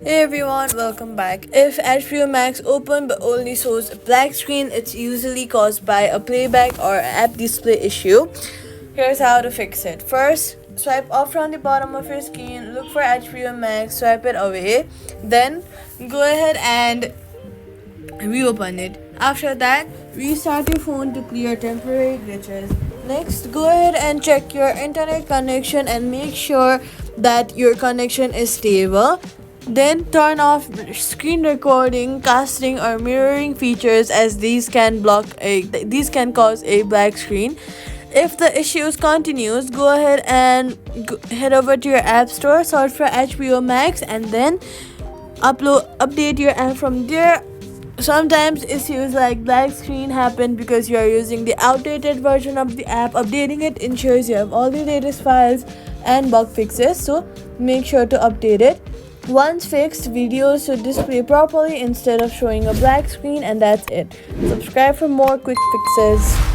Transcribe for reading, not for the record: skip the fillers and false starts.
Hey everyone, welcome back. If HBO Max open but only shows a black screen, it's usually caused by a playback or app display issue. Here's how to fix it. First, swipe up from the bottom of your screen, look for HBO Max, swipe it away. Then go ahead and reopen it. After that, restart your phone to clear temporary glitches. Next, go ahead and check your internet connection and make sure that your connection is stable. Then turn off screen recording, casting or mirroring features as these can cause a black screen. If the issues continues, go ahead and head over to your app store, search for HBO Max and then update your app from there. Sometimes issues like black screen happen because you are using the outdated version of the app. Updating it ensures you have all the latest files and bug fixes, so make sure to update it. Once fixed, videos should display properly instead of showing a black screen, and that's it. Subscribe for more quick fixes.